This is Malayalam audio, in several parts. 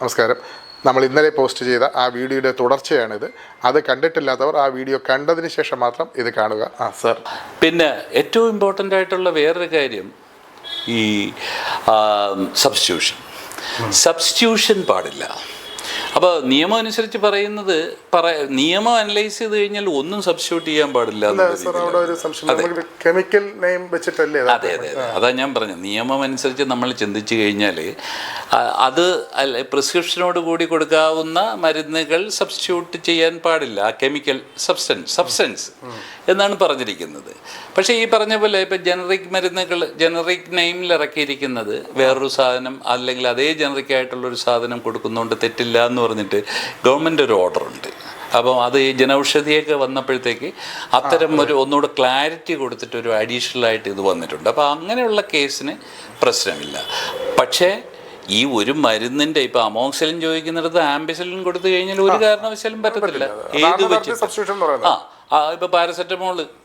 നമസ്കാരം. നമ്മൾ ഇന്നലെ പോസ്റ്റ് ചെയ്ത ആ വീഡിയോയുടെ തുടർച്ചയാണിത്. അത് കണ്ടിട്ടില്ലാത്തവർ ആ വീഡിയോ കണ്ടതിന് ശേഷം മാത്രം ഇത് കാണുക. സർ, പിന്നെ ഏറ്റവും ഇമ്പോർട്ടൻ്റ് ആയിട്ടുള്ള വേറൊരു കാര്യം ഈ സബ്സ്റ്റിറ്റ്യൂഷൻ പാടില്ല. അപ്പോൾ നിയമം അനുസരിച്ച് പറയുന്നത് നിയമം അനലൈസ് ചെയ്ത് കഴിഞ്ഞാൽ ഒന്നും സബ്സ്റ്റിറ്റ്യൂട്ട് ചെയ്യാൻ പാടില്ല. കെമിക്കൽ നെയിം വെച്ചിട്ടല്ലേ? അതെ അതെ അതെ, അതാ ഞാൻ പറഞ്ഞത്. നിയമം അനുസരിച്ച് നമ്മൾ ചിന്തിച്ചു കഴിഞ്ഞാൽ അത് പ്രിസ്ക്രിപ്ഷനോട് കൂടി കൊടുക്കാവുന്ന മരുന്നുകൾ സബ്സ്റ്റിറ്റ്യൂട്ട് ചെയ്യാൻ പാടില്ല. കെമിക്കൽ സബ്സ്റ്റൻസ് എന്നാണ് പറഞ്ഞിരിക്കുന്നത്. പക്ഷേ ഈ പറഞ്ഞ പോലെ ഇപ്പം ജനറിക് മരുന്നുകൾ ജനറിക് നെയിമിൽ ഇറക്കിയിരിക്കുന്നത് വേറൊരു സാധനം അല്ലെങ്കിൽ അതേ ജനറിക് ആയിട്ടുള്ളൊരു സാധനം കൊടുക്കുന്നതുകൊണ്ട് തെറ്റില്ല എന്ന് പറഞ്ഞിട്ട് ഗവൺമെൻറ് ഒരു ഓർഡറുണ്ട്. അപ്പം അത് ഈ ജനൌഷധിയൊക്കെ വന്നപ്പോഴത്തേക്ക് അത്തരം ഒന്നുകൂടെ ക്ലാരിറ്റി കൊടുത്തിട്ട് ഒരു അഡീഷണൽ ആയിട്ട് ഇത് വന്നിട്ടുണ്ട്. അപ്പോൾ അങ്ങനെയുള്ള കേസിന് പ്രശ്നമില്ല. പക്ഷേ ഈ ഒരു മരുന്നിൻ്റെ ഇപ്പം അമോക്സിലിൻ ചോദിക്കുന്നിടത്ത് ആംബിസിലിൻ കൊടുത്തു കഴിഞ്ഞാൽ ഒരു കാരണവശാലും പറ്റത്തില്ല. ഏത് വെച്ച് ഇപ്പോൾ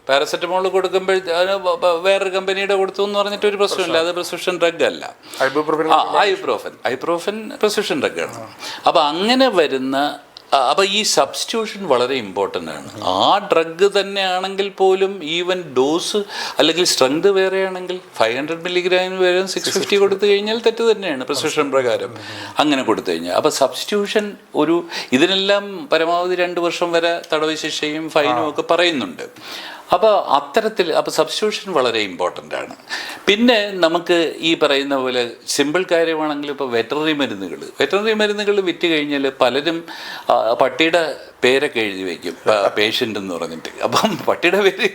പാരസെറ്റമോൾ കൊടുക്കുമ്പോൾ വേറൊരു കമ്പനിയുടെ കൊടുത്തു എന്ന് പറഞ്ഞിട്ട് ഒരു പ്രശ്നമില്ല. അത് പ്രിസ്ക്രിപ്ഷൻ ഡ്രഗ് അല്ല. ഐബ്രോഫൻ പ്രിസ്ക്രിപ്ഷൻ ഡ്രഗാണ്. അപ്പോൾ അങ്ങനെ വരുന്ന അപ്പോൾ ഈ സബ്സ്റ്റിറ്റ്യൂഷൻ വളരെ ഇമ്പോർട്ടൻ്റ് ആണ്. ആ ഡ്രഗ് തന്നെ ആണെങ്കിൽ പോലും ഈവൻ ഡോസ് അല്ലെങ്കിൽ സ്ട്രെങ്ത് വേറെ ആണെങ്കിൽ 500 മില്ലിഗ്രാമിന് വരെ 650 കൊടുത്തു കഴിഞ്ഞാൽ തെറ്റ് തന്നെയാണ് പ്രിസ്ക്രിപ്ഷൻ പ്രകാരം അങ്ങനെ കൊടുത്തു കഴിഞ്ഞാൽ. അപ്പോൾ സബ്സ്റ്റിറ്റ്യൂഷൻ ഇതിനെല്ലാം പരമാവധി 2 വർഷം വരെ തടവ് ശിക്ഷയും ഫൈനും ഒക്കെ പറയുന്നുണ്ട്. അപ്പോൾ അപ്പോൾ സബ്സ്റ്റിറ്റ്യൂഷൻ വളരെ ഇമ്പോർട്ടൻ്റ് ആണ്. പിന്നെ നമുക്ക് ഈ പറയുന്ന പോലെ സിമ്പിൾ കാര്യമാണെങ്കിൽ ഇപ്പോൾ വെറ്ററിനറി മരുന്നുകൾ വിറ്റ് കഴിഞ്ഞാൽ പലരും പട്ടിയുടെ പേരൊക്കെ എഴുതി വയ്ക്കും, പേഷ്യൻ്റ് എന്ന് പറഞ്ഞിട്ട്. അപ്പം പട്ടിയുടെ പേര്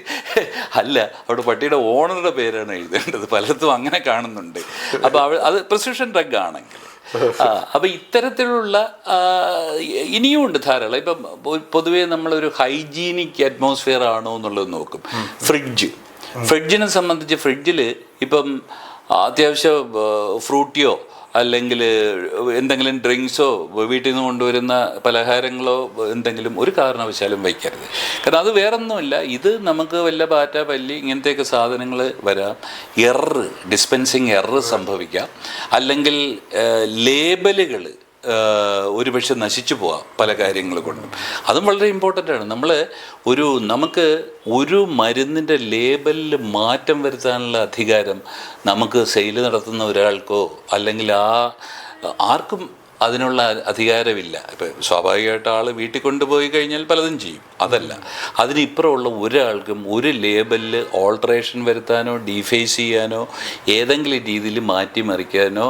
അല്ല, അവിടെ പട്ടിയുടെ ഓണറുടെ പേരാണ് എഴുതേണ്ടത്. പലർക്കും അങ്ങനെ കാണുന്നുണ്ട്. അപ്പോൾ അത് പ്രിസ്ക്രിപ്ഷൻ ഡ്രഗ് ആണെങ്കിൽ അപ്പോൾ ഇത്തരത്തിലുള്ള ഇനിയും ഉണ്ട് ധാരാളം. ഇപ്പം പൊതുവേ നമ്മളൊരു ഹൈജീനിക് അറ്റ്മോസ്ഫിയർ ആണോ എന്നുള്ളത് നോക്കും. ഫ്രിഡ്ജിനെ സംബന്ധിച്ച് ഫ്രിഡ്ജിൽ ഇപ്പം അത്യാവശ്യം ഫ്രൂട്ടിയോ അല്ലെങ്കിൽ എന്തെങ്കിലും ഡ്രിങ്ക്സോ വീട്ടിൽ നിന്ന് കൊണ്ടുവരുന്ന പലഹാരങ്ങളോ എന്തെങ്കിലും ഒരു കാരണവശാലും വയ്ക്കരുത്. കാരണം അത് വേറൊന്നുമില്ല, ഇത് നമുക്ക് വല്ല പാറ്റ പല്ലി ഇങ്ങനത്തെയൊക്കെ സാധനങ്ങൾ വരാം, ഡിസ്പെൻസിങ് എറർ സംഭവിക്കാം, അല്ലെങ്കിൽ ലേബലുകൾ ഒരുപക്ഷെ നശിച്ചു പോവാം പല കാര്യങ്ങൾ കൊണ്ടും. അതും വളരെ ഇമ്പോർട്ടൻ്റ് ആണ്. നമുക്ക് ഒരു മരുന്നിൻ്റെ ലേബലിൽ മാറ്റം വരുത്താനുള്ള അധികാരം നമുക്ക് സെയിൽ നടത്തുന്ന ഒരാൾക്കോ അല്ലെങ്കിൽ ആർക്കും അതിനുള്ള അധികാരമില്ല. ഇപ്പം സ്വാഭാവികമായിട്ട് ആൾ വീട്ടിൽ കൊണ്ടുപോയി കഴിഞ്ഞാൽ പലതും ചെയ്യും. അതല്ല, അതിനിപ്പുറമുള്ള ഒരാൾക്കും ഒരു ലേബലിൽ ഓൾട്ടറേഷൻ വരുത്താനോ ഡീഫേസ് ചെയ്യാനോ ഏതെങ്കിലും രീതിയിൽ മാറ്റിമറിക്കാനോ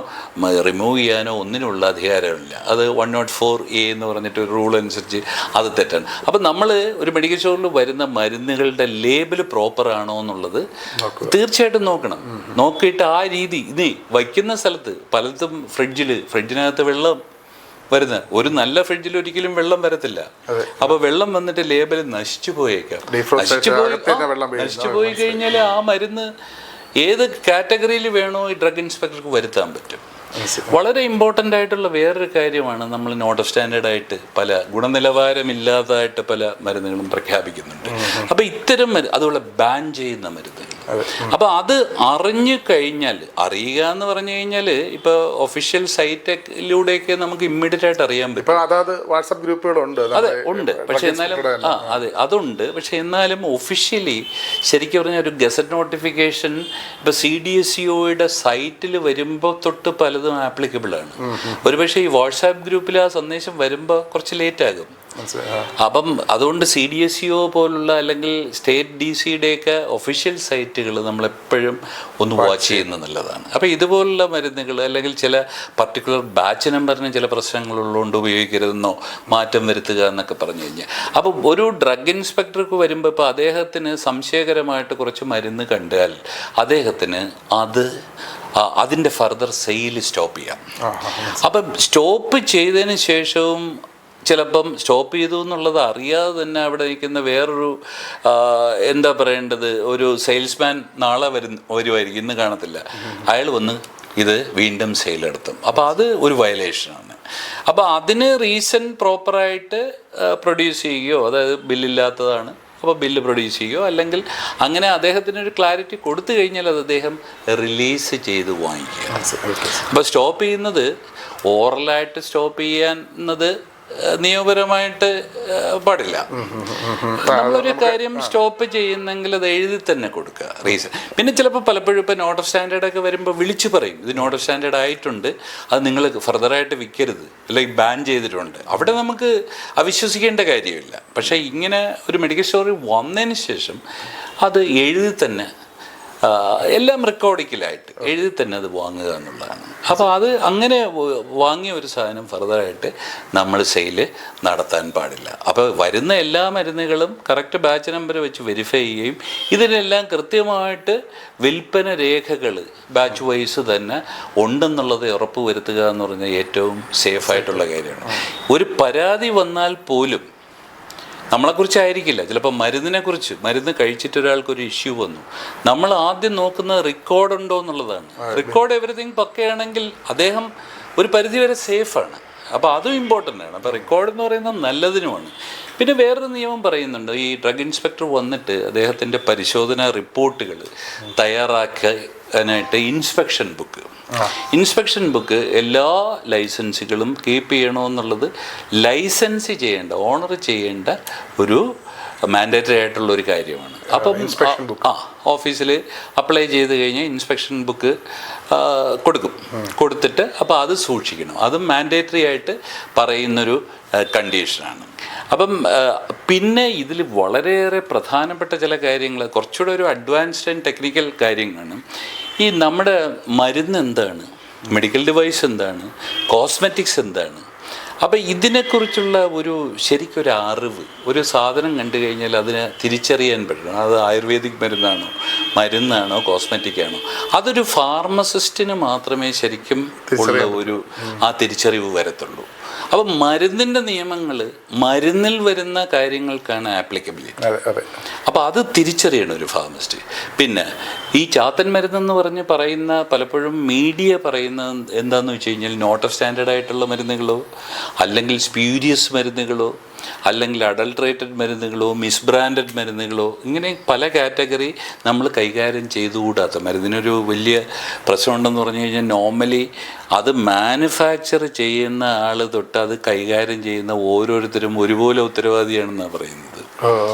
റിമൂവ് ചെയ്യാനോ ഒന്നിനുള്ള അധികാരമില്ല. അത് 104A എന്ന് പറഞ്ഞിട്ട് ഒരു റൂൾ അനുസരിച്ച് അത് തെറ്റാണ്. അപ്പം നമ്മൾ ഒരു മെഡിക്കൽ സ്റ്റോറിൽ വരുന്ന മരുന്നുകളുടെ ലേബൽ പ്രോപ്പർ ആണോ എന്നുള്ളത് തീർച്ചയായിട്ടും നോക്കണം. നോക്കിയിട്ട് ആ രീതി ഇത് വയ്ക്കുന്ന സ്ഥലത്ത് പലതും ഫ്രിഡ്ജിനകത്ത് വെള്ളം ഒരു നല്ല ഫ്രിഡ്ജിൽ ഒരിക്കലും വെള്ളം വരത്തില്ല. അപ്പൊ വെള്ളം വന്നിട്ട് ലേബൽ നശിച്ചു പോയേക്കാം. നശിച്ചു പോയി കഴിഞ്ഞാൽ ആ മരുന്ന് ഏത് കാറ്റഗറിയിൽ വേണോ ഈ ഡ്രഗ് ഇൻസ്പെക്ടർക്ക് വരുത്താൻ പറ്റും. വളരെ ഇമ്പോർട്ടൻ്റ് ആയിട്ടുള്ള വേറൊരു കാര്യമാണ്, നമ്മൾ നോട്ട് ഓഫ് സ്റ്റാൻഡേർഡ് ആയിട്ട് പല ഗുണനിലവാരമില്ലാതായിട്ട് പല മരുന്നുകളും പ്രഖ്യാപിക്കുന്നുണ്ട്. അപ്പോൾ ഇത്തരം അതുപോലെ ബാൻ ചെയ്യുന്ന മരുന്നുകൾ, അപ്പോൾ അത് അറിയുക എന്ന് പറഞ്ഞു കഴിഞ്ഞാൽ ഇപ്പോൾ ഒഫീഷ്യൽ സൈറ്റിലൂടെയൊക്കെ നമുക്ക് ഇമ്മീഡിയറ്റ് ആയിട്ട് അറിയാൻ പറ്റും. അതായത് വാട്സാപ്പ് ഗ്രൂപ്പുകളുണ്ട്. അതെ ഉണ്ട്. പക്ഷെ എന്നാലും അതെ അതുണ്ട്. പക്ഷെ എന്നാലും ഒഫീഷ്യലി ശരിക്കും പറഞ്ഞാൽ ഒരു ഗസറ്റ് നോട്ടിഫിക്കേഷൻ ഇപ്പോൾ CDSCOയുടെ സൈറ്റിൽ വരുമ്പോൾ തൊട്ട് പലതും ആപ്ലിക്കബിൾ ആണ്. ഒരുപക്ഷെ ഈ വാട്സാപ്പ് ഗ്രൂപ്പിൽ ആ സന്ദേശം വരുമ്പോൾ കുറച്ച് ലേറ്റ് ആകും. അപ്പം അതുകൊണ്ട് CDSCO പോലുള്ള അല്ലെങ്കിൽ സ്റ്റേറ്റ് DCയുടെയൊക്കെ ഒഫീഷ്യൽ സൈറ്റുകൾ നമ്മളെപ്പോഴും ഒന്ന് വാച്ച് ചെയ്യുന്നത് നല്ലതാണ്. അപ്പോൾ ഇതുപോലുള്ള മരുന്നുകൾ അല്ലെങ്കിൽ ചില പർട്ടിക്കുലർ ബാച്ച് നമ്പറിന് ചില പ്രശ്നങ്ങളുള്ളതുകൊണ്ട് ഉപയോഗിക്കരുതെന്നോ മാറ്റം വരുത്തുക എന്നൊക്കെ പറഞ്ഞു കഴിഞ്ഞാൽ, അപ്പോൾ ഒരു ഡ്രഗ് ഇൻസ്പെക്ടർക്ക് വരുമ്പോൾ ഇപ്പോൾ അദ്ദേഹത്തിന് സംശയകരമായിട്ട് കുറച്ച് മരുന്ന് കണ്ടാൽ അദ്ദേഹത്തിന് അതിൻ്റെ ഫർദർ സെയിൽ സ്റ്റോപ്പ് ചെയ്യാം. അപ്പം സ്റ്റോപ്പ് ചെയ്തതിന് ശേഷവും ചിലപ്പം സ്റ്റോപ്പ് ചെയ്തു എന്നുള്ളത് അറിയാതെ തന്നെ അവിടെ നിൽക്കുന്ന വേറൊരു എന്താ പറയേണ്ടത് ഒരു സെയിൽസ്മാൻ നാളെ വരുമായിരിക്കും, ഇന്ന് കാണത്തില്ല, അയാൾ വന്ന് ഇത് വീണ്ടും സെയിൽ നടത്തും. അപ്പോൾ അത് ഒരു വയലേഷനാണ്. അപ്പോൾ അതിന് റീസൺ പ്രോപ്പറായിട്ട് പ്രൊഡ്യൂസ് ചെയ്യുകയോ, അതായത് ബില്ലില്ലാത്തതാണ് അപ്പോൾ ബില്ല് പ്രൊഡ്യൂസ് ചെയ്യുമോ, അല്ലെങ്കിൽ അങ്ങനെ അദ്ദേഹത്തിനൊരു ക്ലാരിറ്റി കൊടുത്തു കഴിഞ്ഞാൽ അത് അദ്ദേഹം റിലീസ് ചെയ്ത് വാങ്ങിക്കുക. അപ്പോൾ സ്റ്റോപ്പ് ചെയ്യുന്നത് ഓറലായിട്ട് സ്റ്റോപ്പ് ചെയ്യുന്നത് നിയമപരമായിട്ട് പാടില്ല. നമ്മളൊരു കാര്യം സ്റ്റോപ്പ് ചെയ്യുന്നെങ്കിൽ അത് എഴുതി തന്നെ കൊടുക്കുക റീസൺ. പിന്നെ ചിലപ്പോൾ പലപ്പോഴും ഇപ്പോൾ നോട്ട് ഓഫ് സ്റ്റാൻഡേർഡൊക്കെ വരുമ്പോൾ വിളിച്ചു പറയും ഇത് നോട്ട് ഓഫ് സ്റ്റാൻഡേർഡ് ആയിട്ടുണ്ട്, അത് നിങ്ങൾ ഫർദറായിട്ട് വിൽക്കരുത്, അല്ലെങ്കിൽ ബാൻ ചെയ്തിട്ടുണ്ട്. അവിടെ നമുക്ക് അവിശ്വസിക്കേണ്ട കാര്യമില്ല. പക്ഷേ ഇങ്ങനെ ഒരു മെഡിക്കൽ സ്റ്റോറിൽ വന്നതിന് ശേഷം അത് എഴുതി തന്നെ എല്ലാം റെക്കോർഡിക്കലായിട്ട് എഴുതി തന്നെ അത് വാങ്ങുക എന്നുള്ളതാണ്. അപ്പോൾ അത് അങ്ങനെ വാങ്ങിയ ഒരു സാധനം ഫർദറായിട്ട് നമ്മൾ സെയിൽ നടത്താൻ പാടില്ല. അപ്പോൾ വരുന്ന എല്ലാ മരുന്നുകളും കറക്റ്റ് ബാച്ച് നമ്പർ വെച്ച് വെരിഫൈ ചെയ്യുകയും ഇതിനെല്ലാം കൃത്യമായിട്ട് വിൽപ്പന രേഖകൾ ബാച്ച് വൈസ് തന്നെ ഉണ്ടെന്നുള്ളത് ഉറപ്പ് വരുത്തുക എന്ന് പറഞ്ഞാൽ ഏറ്റവും സേഫായിട്ടുള്ള കാര്യമാണ്. ഒരു പരാതി വന്നാൽ പോലും നമ്മളെക്കുറിച്ചായിരിക്കില്ല, ചിലപ്പോൾ മരുന്നിനെക്കുറിച്ച്, മരുന്ന് കഴിച്ചിട്ട് ഒരാൾക്കൊരു ഇഷ്യൂ വന്നു, നമ്മൾ ആദ്യം നോക്കുന്നത് റെക്കോർഡ് ഉണ്ടോ എന്നുള്ളതാണ്. റെക്കോർഡ് എവറിത്തിങ് പക്കയാണെങ്കിൽ അദ്ദേഹം ഒരു പരിധിവരെ സേഫാണ്. അപ്പോൾ അതും ഇമ്പോർട്ടൻ്റ് ആണ്. അപ്പോൾ റെക്കോർഡ് എന്ന് പറയുന്നത് നല്ലതിനുമാണ്. പിന്നെ വേറൊരു നിയമം പറയുന്നുണ്ട്, ഈ ഡ്രഗ് ഇൻസ്പെക്ടർ വന്നിട്ട് അദ്ദേഹത്തിൻ്റെ പരിശോധനാ റിപ്പോർട്ടുകൾ തയ്യാറാക്കാനായിട്ട് ഇൻസ്പെക്ഷൻ ബുക്ക് എല്ലാ ലൈസൻസുകളും കീപ്പ് ചെയ്യണമെന്നുള്ളത് ലൈസൻസ് ചെയ്യേണ്ട, ഓണർ ചെയ്യേണ്ട ഒരു മാൻഡേറ്ററി ആയിട്ടുള്ള ഒരു കാര്യമാണ്. അപ്പം ഓഫീസിൽ അപ്ലൈ ചെയ്ത് കഴിഞ്ഞാൽ ഇൻസ്പെക്ഷൻ ബുക്ക് കൊടുത്തിട്ട് അപ്പോൾ അത് സൂക്ഷിക്കണം. അതും മാൻഡേറ്ററി ആയിട്ട് പറയുന്നൊരു കണ്ടീഷനാണ്. അപ്പം പിന്നെ ഇതിൽ വളരെയേറെ പ്രധാനപ്പെട്ട ചില കാര്യങ്ങൾ, കുറച്ചുകൂടെ ഒരു അഡ്വാൻസ്ഡ് ആൻഡ് ടെക്നിക്കൽ കാര്യങ്ങളാണ്. ഈ നമ്മുടെ മരുന്ന് എന്താണ്, മെഡിക്കൽ ഡിവൈസ് എന്താണ്, കോസ്മെറ്റിക്സ് എന്താണ്, അപ്പോൾ ഇതിനെക്കുറിച്ചുള്ള ശരിക്കൊരു അറിവ്, ഒരു സാധനം കണ്ടു കഴിഞ്ഞാൽ അതിനെ തിരിച്ചറിയാൻ പറ്റണം. അത് ആയുർവേദിക് മരുന്നാണോ കോസ്മെറ്റിക് ആണോ, അതൊരു ഫാർമസിസ്റ്റിന് മാത്രമേ ശരിക്കും ഉള്ള ആ തിരിച്ചറിവ് വരത്തുള്ളൂ. അപ്പം മരുന്നിൻ്റെ നിയമങ്ങൾ മരുന്നിൽ വരുന്ന കാര്യങ്ങൾക്കാണ് ആപ്ലിക്കബിലിറ്റി. അപ്പോൾ അത് തിരിച്ചറിയണം ഒരു ഫാർമസിസ്റ്റ്. പിന്നെ ഈ ചാത്തൻ മരുന്നെന്ന് പറയുന്ന പലപ്പോഴും മീഡിയ പറയുന്നത് എന്താണെന്ന് വെച്ച് കഴിഞ്ഞാൽ നോട്ട് ഓഫ് സ്റ്റാൻഡേർഡ് ആയിട്ടുള്ള മരുന്നുകളോ, അല്ലെങ്കിൽ സ്പ്യൂരിയസ് മരുന്നുകളോ, അല്ലെങ്കിൽ അഡൾട്രേറ്റഡ് മരുന്നുകളോ, മിസ്ബ്രാൻഡഡ് മരുന്നുകളോ, ഇങ്ങനെ പല കാറ്റഗറി നമ്മൾ കൈകാര്യം ചെയ്തുകൂടാത്ത മരുന്നിനൊരു വലിയ പ്രശ്നമുണ്ടെന്ന് പറഞ്ഞു കഴിഞ്ഞാൽ നോർമലി അത് മാനുഫാക്ചർ ചെയ്യുന്ന ആൾ തൊട്ട് അത് കൈകാര്യം ചെയ്യുന്ന ഓരോരുത്തരും ഒരുപോലെ ഉത്തരവാദിയാണെന്നാണ് പറയുന്നത്.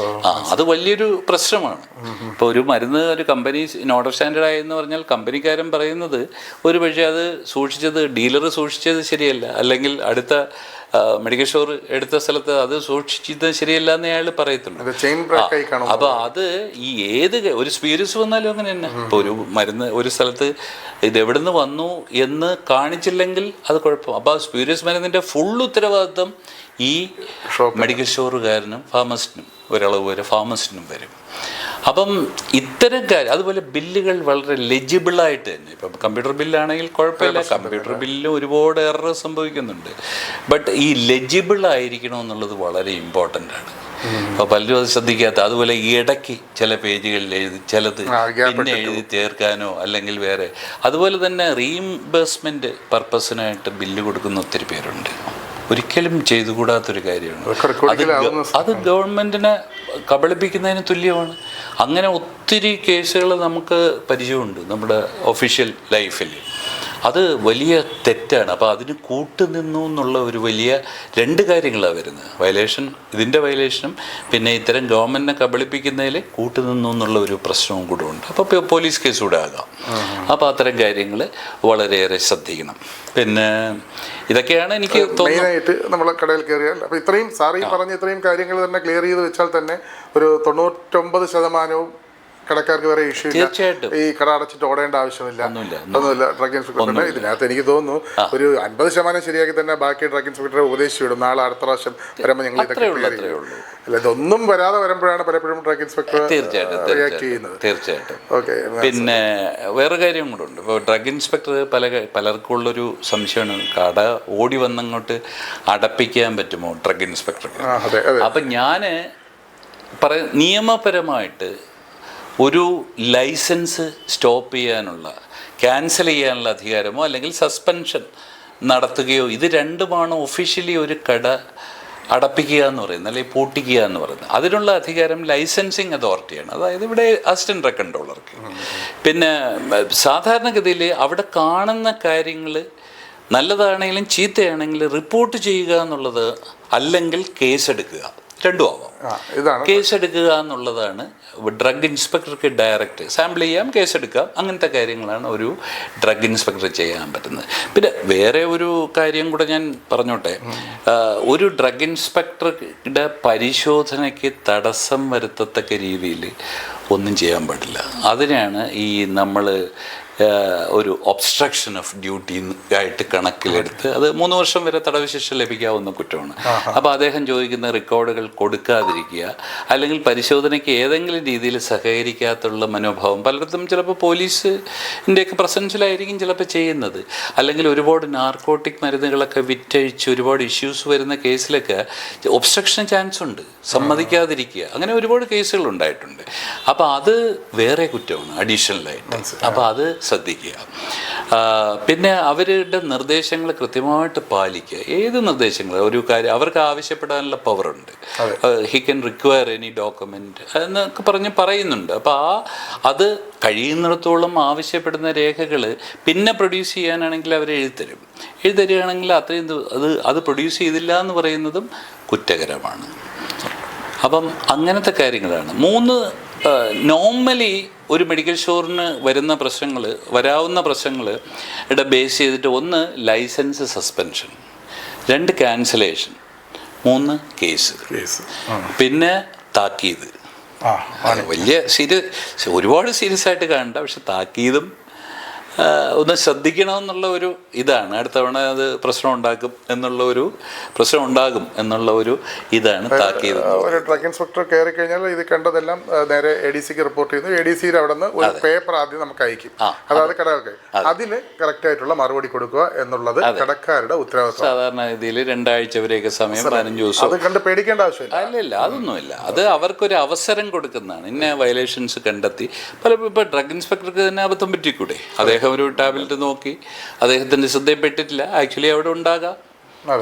അത് വലിയൊരു പ്രശ്നമാണ്. ഇപ്പോൾ ഒരു മരുന്ന് ഒരു കമ്പനി നോട്ട് ഓഫ് സ്റ്റാൻഡേർഡ് ആയെന്ന് പറഞ്ഞാൽ കമ്പനിക്കാരൻ പറയുന്നത് ഒരു പക്ഷേ അത് ഡീലർ സൂക്ഷിച്ചത് ശരിയല്ല, അല്ലെങ്കിൽ അടുത്ത മെഡിക്കൽ സ്റ്റോർ എടുത്ത സ്ഥലത്ത് അത് സൂക്ഷിച്ചത് ശരിയല്ല എന്നേ അയാൾ പറയത്തുള്ളൂ. അപ്പോൾ അത് ഈ ഒരു സ്പീരിയസ് വന്നാലും അങ്ങനെ തന്നെ. ഇപ്പോൾ ഒരു മരുന്ന് ഒരു സ്ഥലത്ത് ഇത് എവിടെ നിന്ന് വന്നു എന്ന് കാണിച്ചില്ലെങ്കിൽ അത് കുഴപ്പം. അപ്പോൾ ആ സ്പീരിയസ് മരുന്നിൻ്റെ ഫുൾ ഉത്തരവാദിത്വം ഈ മെഡിക്കൽ സ്റ്റോറുകാരനും ഫാർമസിസ്റ്റിനും ഒരളവ് വരെ ഫാർമസിസ്റ്റിനും വരും. അപ്പം ഇത്തരം കാര്യം, അതുപോലെ ബില്ലുകൾ വളരെ ലെജിബിളായിട്ട് തന്നെ, ഇപ്പം കമ്പ്യൂട്ടർ ബില്ലാണെങ്കിൽ കുഴപ്പമില്ല, കമ്പ്യൂട്ടർ ബില്ലിലും ഒരുപാട് എറർ സംഭവിക്കുന്നുണ്ട്. ബട്ട് ഈ ലെജിബിളായിരിക്കണം എന്നുള്ളത് വളരെ ഇമ്പോർട്ടൻ്റ് ആണ്. അപ്പോൾ പലരും അത് ശ്രദ്ധിക്കാത്ത, അതുപോലെ ഈ ഇടയ്ക്ക് ചില പേജുകളിൽ ചിലത് പിന്നെ എഴുതി ചേർക്കാനോ അല്ലെങ്കിൽ വേറെ, അതുപോലെ തന്നെ റീഇംബേഴ്സ്മെൻറ്റ് പർപ്പസിനായിട്ട് ബില്ല് കൊടുക്കുന്ന ഒത്തിരി പേരുണ്ട്. ഒരിക്കലും ചെയ്തുകൂടാത്തൊരു കാര്യമാണ്. അത് ഗവൺമെൻറ്റിനെ കബളിപ്പിക്കുന്നതിന് തുല്യമാണ്. അങ്ങനെ ഒത്തിരി കേസുകൾ നമുക്ക് പരിചയമുണ്ട് നമ്മുടെ ഒഫീഷ്യൽ ലൈഫിൽ. അത് വലിയ തെറ്റാണ്. അപ്പോൾ അതിന് കൂട്ടുനിന്നു എന്നുള്ള ഒരു വലിയ രണ്ട് കാര്യങ്ങളാണ് വരുന്നത്. ഇതിൻ്റെ വയലേഷനും പിന്നെ ഇത്തരം ഗവൺമെൻറ്റിനെ കബളിപ്പിക്കുന്നതിൽ കൂട്ടുനിന്നു എന്നുള്ള ഒരു പ്രശ്നവും കൂടെ ഉണ്ട്. അപ്പോൾ പോലീസ് കേസ് കൂടെ ആകാം. അപ്പോൾ അത്തരം കാര്യങ്ങൾ വളരെയേറെ ശ്രദ്ധിക്കണം. പിന്നെ ഇതൊക്കെയാണ് എനിക്ക് മെയിനായിട്ട് നമ്മൾ കടയിൽ കയറിയാൽ. അപ്പോൾ ഇത്രയും പറഞ്ഞ ഇത്രയും കാര്യങ്ങൾ തന്നെ ക്ലിയർ ചെയ്ത് വെച്ചാൽ തന്നെ ഒരു 99% കടക്കാർക്ക് വേറെ ഇഷ്യൂ ഇല്ല. ഈ കട അടച്ചിട്ട് ഓടേണ്ട ആവശ്യമില്ല, ഒന്നുമില്ല. ഡ്രഗ് ഇൻസ്പെക്ടറിന്റെ ഇതിനകത്ത് എനിക്ക് തോന്നുന്നു ഒരു 50% ശരിയാക്കി തന്നെ ബാക്കി ഡ്രഗ് ഇൻസ്പെക്ടറെ ഉപദേശിച്ചു വിടും. നാളെ അടുത്ത പ്രാവശ്യം വരുമ്പോൾ ഞങ്ങൾ ഇതൊക്കെ അല്ല, ഇതൊന്നും വരാതെ വരുമ്പോഴാണ് പലപ്പോഴും ഡ്രഗ് ഇൻസ്പെക്ടർ റിയാക്ട് ചെയ്യുന്നത്. തീർച്ചയായിട്ടും. ഓക്കെ. പിന്നെ വേറെ കാര്യം കൂടെ ഉണ്ട്. ഇപ്പോൾ ഡ്രഗ് ഇൻസ്പെക്ടർ പലർക്കും ഉള്ളൊരു സംശയമാണ്, കട ഓടി വന്നങ്ങോട്ട് അടപ്പിക്കാൻ പറ്റുമോ ഡ്രഗ് ഇൻസ്പെക്ടർക്ക്. അപ്പം ഞാൻ നിയമപരമായിട്ട് ഒരു ലൈസൻസ് സ്റ്റോപ്പ് ചെയ്യാനുള്ള, ക്യാൻസൽ ചെയ്യാനുള്ള അധികാരമോ അല്ലെങ്കിൽ സസ്പെൻഷൻ നടത്തുകയോ ഇത് രണ്ടുമാണ് ഒഫീഷ്യലി ഒരു കട അടപ്പിക്കുക എന്ന് പറയുന്നത്, അല്ലെങ്കിൽ പൂട്ടിക്കുക എന്ന് പറയുന്നത്, അതിനുള്ള അധികാരം ലൈസൻസിങ് അതോറിറ്റിയാണ്. അതായത് ഇവിടെ അസിസ്റ്റന്റ് ഡ്രഗ് കൺട്രോളർക്ക്. പിന്നെ സാധാരണഗതിയിൽ അവിടെ കാണുന്ന കാര്യങ്ങൾ നല്ലതാണെങ്കിലും ചീത്തയാണെങ്കിലും റിപ്പോർട്ട് ചെയ്യുക എന്നുള്ളത്, അല്ലെങ്കിൽ കേസെടുക്കുക, രണ്ടും ആവാം. കേസെടുക്കുക എന്നുള്ളതാണ് ഡ്രഗ് ഇൻസ്പെക്ടർക്ക് ഡയറക്റ്റ്. സാമ്പിൾ ചെയ്യാം, കേസെടുക്കാം, അങ്ങനത്തെ കാര്യങ്ങളാണ് ഒരു ഡ്രഗ് ഇൻസ്പെക്ടർ ചെയ്യാൻ പറ്റുന്നത്. പിന്നെ വേറെ ഒരു കാര്യം കൂടെ ഞാൻ പറഞ്ഞോട്ടെ. ഒരു ഡ്രഗ് ഇൻസ്പെക്ടറുടെ പരിശോധനയ്ക്ക് തടസ്സം വരുത്തത്തക്ക രീതിയിൽ ഒന്നും ചെയ്യാൻ പാടില്ല. അതിനാണ് ഈ നമ്മൾ ഒരു ഒബ്സ്ട്രക്ഷൻ ഓഫ് ഡ്യൂട്ടി ആയിട്ട് കണക്കിലെടുത്ത് അത് 3 വർഷം വരെ തടവ് ശിക്ഷ ലഭിക്കാവുന്ന കുറ്റമാണ്. അപ്പോൾ അദ്ദേഹം ചോദിക്കുന്ന റെക്കോർഡുകൾ കൊടുക്കാതിരിക്കുക, അല്ലെങ്കിൽ പരിശോധനയ്ക്ക് ഏതെങ്കിലും രീതിയിൽ സഹകരിക്കാത്തുള്ള മനോഭാവം പലയിടത്തും ചിലപ്പോൾ പോലീസിൻ്റെയൊക്കെ പ്രസൻസിലായിരിക്കും ചിലപ്പോൾ ചെയ്യുന്നത്. അല്ലെങ്കിൽ ഒരുപാട് നാർക്കോട്ടിക് മരുന്നുകളൊക്കെ വിറ്റഴിച്ച് ഒരുപാട് ഇഷ്യൂസ് വരുന്ന കേസിലൊക്കെ ഒബ്സ്ട്രക്ഷൻ ചാൻസ് ഉണ്ട്, സമ്മതിക്കാതിരിക്കുക, അങ്ങനെ ഒരുപാട് കേസുകൾ ഉണ്ടായിട്ടുണ്ട്. അപ്പോൾ അത് വേറെ കുറ്റമാണ് അഡീഷണലായിട്ട്. അപ്പോൾ അത് ശ്രദ്ധിക്കുക. പിന്നെ അവരുടെ നിർദ്ദേശങ്ങൾ കൃത്യമായിട്ട് പാലിക്കുക. ഏത് നിർദ്ദേശങ്ങൾ, ഒരു കാര്യം അവർക്ക് ആവശ്യപ്പെടാനുള്ള പവറുണ്ട്. He can require any document എന്നൊക്കെ പറയുന്നുണ്ട്. അപ്പോൾ അത് കഴിയുന്നിടത്തോളം ആവശ്യപ്പെടുന്ന രേഖകൾ പിന്നെ പ്രൊഡ്യൂസ് ചെയ്യാനാണെങ്കിൽ അവർ എഴുതരുകയാണെങ്കിൽ അത്രയും അത് പ്രൊഡ്യൂസ് ചെയ്തില്ല എന്ന് പറയുന്നതും കുറ്റകരമാണ്. അപ്പം അങ്ങനത്തെ കാര്യങ്ങളാണ്. 3 നോർമലി ഒരു മെഡിക്കൽ സ്റ്റോറിന് വരാവുന്ന പ്രശ്നങ്ങളുടെ ബേസ് ചെയ്തിട്ട് 1 ലൈസൻസ് സസ്പെൻഷൻ, 2 ക്യാൻസലേഷൻ, 3 കേസ്, പിന്നെ താക്കീത്. വലിയ ഒരുപാട് സീരിയസ് ആയിട്ട് കാണണ്ട, പക്ഷെ താക്കീതും ഒന്ന് ശ്രദ്ധിക്കണമെന്നുള്ള ഒരു ഇതാണ്. അടുത്ത തവണ അത് പ്രശ്നം ഉണ്ടാകും എന്നുള്ള ഒരു ഇതാണ് താക്കീത്. ഒരു ഡ്രഗ് ഇൻസ്പെക്ടർ കയറി കഴിഞ്ഞാൽ ഇത് കണ്ടതെല്ലാം നേരെ ADCക്ക് റിപ്പോർട്ട് ചെയ്യുന്നു. ADCയുടെ അവിടെ നിന്ന് ഒരു പേപ്പർ ആദ്യം നമുക്ക് അയക്കും, അതായത് കടകൾക്ക് അതിന് കറക്റ്റ് ആയിട്ടുള്ള മറുപടി കൊടുക്കുക എന്നുള്ളത് കടക്കാരുടെ ഉത്തരവാദിത്വം. സാധാരണ രീതിയിൽ 2 ആഴ്ച വരെയൊക്കെ സമയം, 15 ദിവസം. അത് കണ്ട് പേടിക്കേണ്ട ആവശ്യമില്ല. അല്ല, അതൊന്നുമില്ല. അത് അവർക്കൊരു അവസരം കൊടുക്കുന്നതാണ്. ഇന്ന വയലേഷൻസ് കണ്ടെത്തി പലപ്പോഴും ഇപ്പോൾ ഡ്രഗ് ഇൻസ്പെക്ടർക്ക് തന്നെ അബദ്ധം പറ്റിക്കൂടെ? അദ്ദേഹം ഒരു ടാബ്ലറ്റ് നോക്കി, അദ്ദേഹത്തിൻ്റെ ശ്രദ്ധയിൽപ്പെട്ടിട്ടില്ല, ആക്ച്വലി അവിടെ ഉണ്ടാകാം.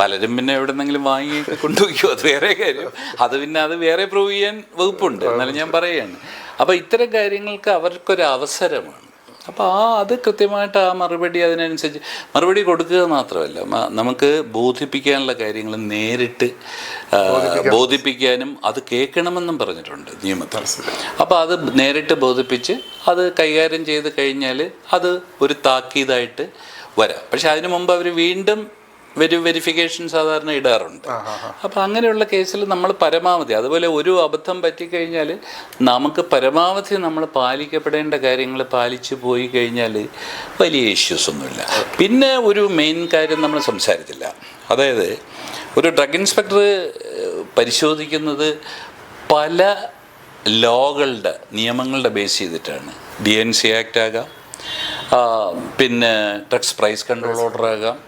പലരും പിന്നെ എവിടെ നിന്നെങ്കിലും വാങ്ങി കൊണ്ടുപോയിക്കോ, അത് വേറെ കാര്യം. അത് വേറെ പ്രൂവ് ചെയ്യാൻ വകുപ്പുണ്ട്, എന്നാലും ഞാൻ പറയുകയാണ്. അപ്പോൾ ഇത്തരം കാര്യങ്ങൾക്ക് അവർക്കൊരു അവസരമാണ്. അപ്പോൾ അത് കൃത്യമായിട്ട് അതിനനുസരിച്ച് മറുപടി കൊടുക്കുക മാത്രമല്ല, നമുക്ക് ബോധിപ്പിക്കാനുള്ള കാര്യങ്ങൾ നേരിട്ട് ബോധിപ്പിക്കാനും അത് കേൾക്കണമെന്നും പറഞ്ഞിട്ടുണ്ട് നിയമത്തിൽ. അപ്പോൾ അത് നേരിട്ട് ബോധിപ്പിച്ച് അത് കൈകാര്യം ചെയ്ത് കഴിഞ്ഞാൽ അത് ഒരു താക്കീതായിട്ട് വരാം. പക്ഷെ അതിനു മുമ്പ് അവർ വീണ്ടും വെരിഫിക്കേഷൻ സാധാരണ ഇടാറുണ്ട്. അപ്പോൾ അങ്ങനെയുള്ള കേസിൽ നമ്മൾ പരമാവധി, അതുപോലെ ഒരു അബദ്ധം പറ്റിക്കഴിഞ്ഞാൽ നമുക്ക് പരമാവധി നമ്മൾ പാലിക്കപ്പെടേണ്ട കാര്യങ്ങൾ പാലിച്ചു പോയി കഴിഞ്ഞാൽ വലിയ ഇഷ്യൂസ് ഒന്നുമില്ല. പിന്നെ ഒരു മെയിൻ കാര്യം നമ്മൾ സംസാരിച്ചില്ല, അതായത് ഒരു ഡ്രഗ് ഇൻസ്പെക്ടർ പരിശോധിക്കുന്നത് പല നിയമങ്ങളുടെ ബേസ് ചെയ്തിട്ടാണ്. DNC ആക്ട് ആകാം, പിന്നെ ഡ്രഗ്സ് പ്രൈസ് കൺട്രോൾ ഓർഡർ ആകാം,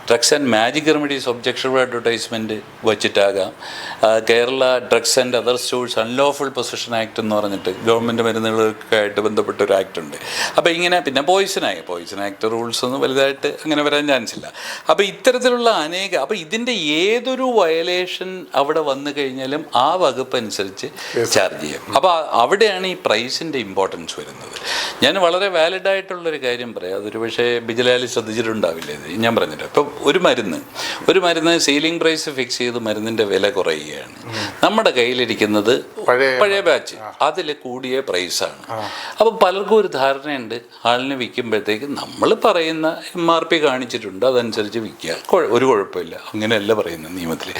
drugs and magic remedies objectionable advertisement വച്ചിട്ടാകാം, Kerala drugs and other stores unlawful possession act എന്ന് പറഞ്ഞിട്ട് ഗവൺമെൻറ് മരുന്നുകളൊക്കെ ആയിട്ട് ബന്ധപ്പെട്ട ഒരു ആക്ട് ഉണ്ട്. അപ്പോൾ ഇങ്ങനെ പിന്നെ പോയിസൺ ആക്ട് റൂൾസ് ഒന്നും വലുതായിട്ട് അങ്ങനെ വരാൻ ചാൻസ് ഇല്ല. അപ്പോൾ ഇത്തരത്തിലുള്ള അപ്പോൾ ഇതിൻ്റെ ഏതൊരു വയലേഷൻ അവിടെ വന്നു കഴിഞ്ഞാലും ആ വകുപ്പ് അനുസരിച്ച് ചാർജ് ചെയ്യും. അപ്പോൾ അവിടെയാണ് ഈ പ്രൈസിൻ്റെ ഇമ്പോർട്ടൻസ് വരുന്നത്. ഞാൻ വളരെ വാലിഡ് ആയിട്ടുള്ളൊരു കാര്യം പറയാം, അതൊരു പക്ഷേ ബിജലാലി ശ്രദ്ധിച്ചിട്ടുണ്ടാവില്ല. ഇത് ഞാൻ പറഞ്ഞിട്ട്, ഇപ്പം ഒരു മരുന്ന് സീലിംഗ് പ്രൈസ് ഫിക്സ് ചെയ്ത് മരുന്നിൻ്റെ വില കുറയുകയാണ്. നമ്മുടെ കയ്യിലിരിക്കുന്നത് പഴയ ബാച്ച്, അതിൽ കൂടിയ പ്രൈസാണ്. അപ്പം പലർക്കും ഒരു ധാരണയുണ്ട്, ആളിന് വിൽക്കുമ്പോഴത്തേക്ക് നമ്മൾ പറയുന്ന MRP കാണിച്ചിട്ടുണ്ട്, അതനുസരിച്ച് വിൽക്കുക, ഒരു കുഴപ്പമില്ല. അങ്ങനെയല്ല പറയുന്നത് നിയമത്തിൽ.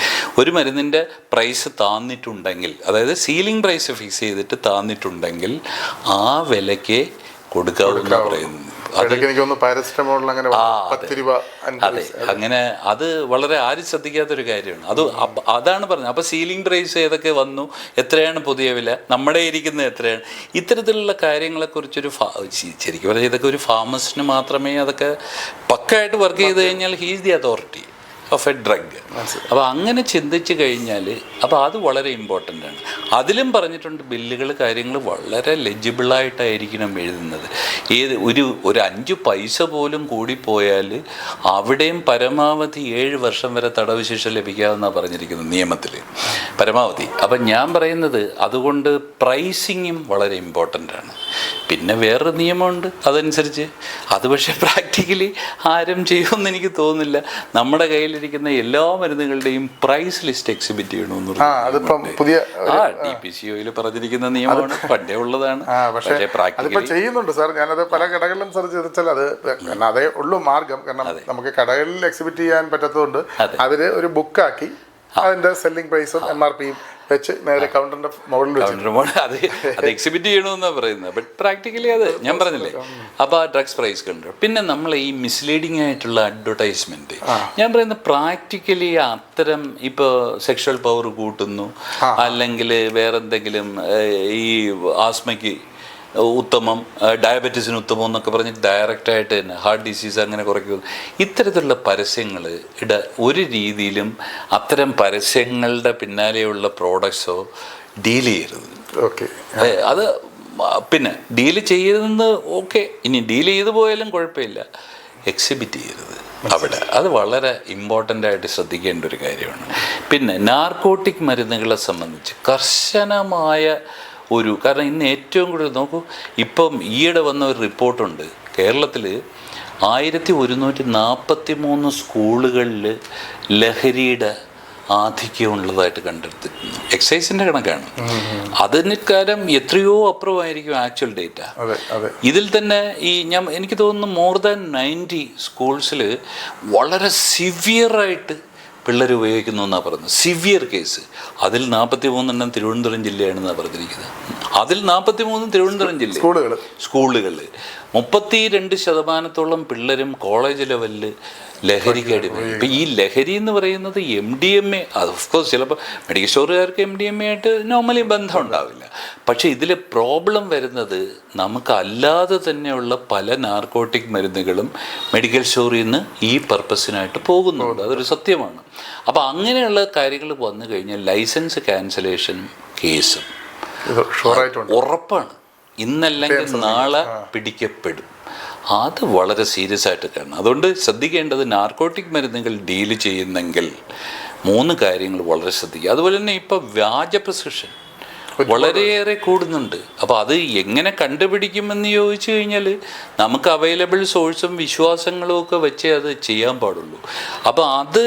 ഒരു മരുന്നിൻ്റെ പ്രൈസ് താന്നിട്ടുണ്ടെങ്കിൽ, അതായത് സീലിംഗ് പ്രൈസ് ഫിക്സ് ചെയ്തിട്ട് താന്നിട്ടുണ്ടെങ്കിൽ ആ വിലയ്ക്ക് കൊടുക്കാവുന്ന പറയുന്നത്. അതെ, അങ്ങനെ അത് വളരെ ആരും ശ്രദ്ധിക്കാത്തൊരു കാര്യമാണ്. അതാണ് പറഞ്ഞത്. അപ്പോൾ സീലിംഗ് പ്രൈസ് ഏതൊക്കെ വന്നു, എത്രയാണ് പുതിയ വില, നമ്മുടെ ഇരിക്കുന്നത് എത്രയാണ്, ഇത്തരത്തിലുള്ള കാര്യങ്ങളെക്കുറിച്ചൊരു ശരിക്കും പറഞ്ഞാൽ ഇതൊക്കെ ഒരു ഫാർമസിന് മാത്രമേ അതൊക്കെ പക്കായിട്ട് വർക്ക് ചെയ്ത് കഴിഞ്ഞാൽ he's the authority. Of A drug. അപ്പോൾ അങ്ങനെ ചിന്തിച്ച് കഴിഞ്ഞാൽ അപ്പോൾ അത് വളരെ ഇമ്പോർട്ടൻ്റ് ആണ്. അതിലും പറഞ്ഞിട്ടുണ്ട് ബില്ലുകൾ കാര്യങ്ങൾ വളരെ ലെജിബിളായിട്ടായിരിക്കണം എഴുതുന്നത്. ഒരു 5 പൈസ പോലും കൂടിപ്പോയാൽ അവിടെയും പരമാവധി 7 വർഷം വരെ തടവ് ശിക്ഷ ലഭിക്കാമെന്നാണ് പറഞ്ഞിരിക്കുന്നത് നിയമത്തിൽ പരമാവധി. അപ്പം ഞാൻ പറയുന്നത് അതുകൊണ്ട് പ്രൈസിങ്ങും വളരെ ഇമ്പോർട്ടൻ്റ് ആണ്. പിന്നെ വേറൊരു നിയമമുണ്ട് അതനുസരിച്ച്, അത് പക്ഷേ പ്രാക്ടിക്കലി ആരും ചെയ്യുമെന്ന് എനിക്ക് തോന്നുന്നില്ല. നമ്മുടെ കയ്യിലിരിക്കുന്ന എല്ലാ മരുന്നുകളുടെയും പ്രൈസ് ലിസ്റ്റ് എക്സിബിറ്റ് ചെയ്യണമെന്ന് DPCOയിൽ പറഞ്ഞിരിക്കുന്ന നിയമമാണ്, പണ്ടേ ഉള്ളതാണ്. പക്ഷേ പ്രാക്ടിക്കലി ചെയ്യുന്നുണ്ട് സാർ. ഞാനത് പല കടകളിലും സെർച്ച് ചെയ്താൽ അത് അതേ ഉള്ളൂ മാർഗം. കാരണം നമുക്ക് കടകളിൽ എക്സിബിറ്റ് ചെയ്യാൻ പറ്റാത്തതുകൊണ്ട് അവര് ഒരു ബുക്കാക്കി അതിന്റെ സെല്ലിംഗ് പ്രൈസും MRPയും വെച്ച് നേരെ കൗണ്ടറിന്റെ മുകളിൽ അത് എക്സിബിറ്റ് ചെയ്യണമെന്നാണ് പറയുന്നത്. ബട്ട് പ്രാക്ടിക്കലി അത് ഞാൻ പറഞ്ഞില്ലേ. അപ്പോൾ ആ ഡ്രഗ്സ് പ്രൈസ് കണ്ടു. പിന്നെ നമ്മൾ ഈ മിസ്ലീഡിങ് ആയിട്ടുള്ള അഡ്വർടൈസ്മെന്റ്, ഞാൻ പറയുന്നത് പ്രാക്ടിക്കലി അത്തരം ഇപ്പോൾ സെക്ഷൽ പവർ കൂട്ടുന്നു, അല്ലെങ്കിൽ വേറെന്തെങ്കിലും ഈ ആസ്മയ്ക്ക് ഉത്തമം, ഡയബറ്റീസിന് ഉത്തമം എന്നൊക്കെ പറഞ്ഞ് ഡയറക്റ്റായിട്ട് തന്നെ ഹാർട്ട് ഡിസീസ് അങ്ങനെ കുറയ്ക്കുന്നു. ഇത്തരത്തിലുള്ള പരസ്യങ്ങൾ ഒരു രീതിയിലും അത്തരം പരസ്യങ്ങളുടെ പിന്നാലെയുള്ള പ്രോഡക്ട്സോ ഡീൽ ചെയ്യരുത്. ഓക്കെ, അത് പിന്നെ ഡീൽ ചെയ്യരുതെന്ന് ഓക്കെ, ഇനി ഡീൽ ചെയ്തു പോയാലും കുഴപ്പമില്ല, എക്സിബിറ്റ് ചെയ്യരുത് അവിടെ. അത് വളരെ ഇമ്പോർട്ടൻ്റ് ആയിട്ട് ശ്രദ്ധിക്കേണ്ട ഒരു കാര്യമാണ്. പിന്നെ നാർക്കോട്ടിക് മരുന്നുകളെ സംബന്ധിച്ച് കർശനമായ കാരണം ഇന്ന് ഏറ്റവും കൂടുതൽ നോക്കൂ, ഇപ്പം ഈയിടെ വന്ന ഒരു റിപ്പോർട്ടുണ്ട്, കേരളത്തിൽ 1143 സ്കൂളുകളിൽ ലഹരിയുടെ ആധിക്യം ഉള്ളതായിട്ട് കണ്ടെടുത്തിരുന്നു. എക്സൈസിൻ്റെ കണക്കാണ്. അതിന് കാര്യം എത്രയോ അപ്പുറമായിരിക്കും ആക്ച്വൽ ഡേറ്റ. ഇതിൽ തന്നെ എനിക്ക് തോന്നുന്നു മോർ ദാൻ 90 സ്കൂൾസിൽ വളരെ സിവിയറായിട്ട് പിള്ളേർ ഉപയോഗിക്കുന്നു എന്നാണ് പറയുന്നത്. Severe case. അതിൽ 43 തിരുവനന്തപുരം ജില്ലയാണെന്നാണ് പറഞ്ഞിരിക്കുന്നത്. അതിൽ 43 തിരുവനന്തപുരം ജില്ല സ്കൂളുകളിൽ 32% പിള്ളേരും കോളേജ് ലെവലിൽ ലഹരിക്ക് അടിമയായി. ഇപ്പം ഈ ലഹരി എന്ന് പറയുന്നത് MDMA, അത് ഓഫ്കോഴ്സ് ചിലപ്പോൾ മെഡിക്കൽ സ്റ്റോറുകാർക്ക് MDMA ആയിട്ട് നോർമലി ബന്ധം ഉണ്ടാവില്ല. പക്ഷേ ഇതിൽ പ്രോബ്ലം വരുന്നത് നമുക്ക് അല്ലാതെ തന്നെയുള്ള പല നാർക്കോട്ടിക് മരുന്നുകളും മെഡിക്കൽ സ്റ്റോറിൽ നിന്ന് ഈ പർപ്പസിനായിട്ട് പോകുന്നുണ്ട്. അതൊരു സത്യമാണ്. അപ്പോൾ അങ്ങനെയുള്ള കാര്യങ്ങൾ വന്നു കഴിഞ്ഞാൽ ലൈസൻസ് ക്യാൻസലേഷനും കേസും ഉറപ്പാണ്. ഇന്നല്ലെങ്കിൽ നാളെ പിടിക്കപ്പെടും. അത് വളരെ സീരിയസ് ആയിട്ട് കാണണം. അതുകൊണ്ട് ശ്രദ്ധിക്കേണ്ടത് നാർക്കോട്ടിക് മരുന്നുകൾ ഡീൽ ചെയ്യുന്നെങ്കിൽ 3 കാര്യങ്ങൾ വളരെ ശ്രദ്ധിക്കുക. അതുപോലെ തന്നെ ഇപ്പോൾ വ്യാജ പ്രിസ്ക്രിപ്ഷൻ വളരെയേറെ കൂടുന്നുണ്ട്. അപ്പോൾ അത് എങ്ങനെ കണ്ടുപിടിക്കുമെന്ന് ചോദിച്ചു കഴിഞ്ഞാൽ നമുക്ക് അവൈലബിൾ സോഴ്സും വിശ്വാസങ്ങളും ഒക്കെ വെച്ചേ അത് ചെയ്യാൻ പാടുള്ളൂ. അപ്പോൾ അത്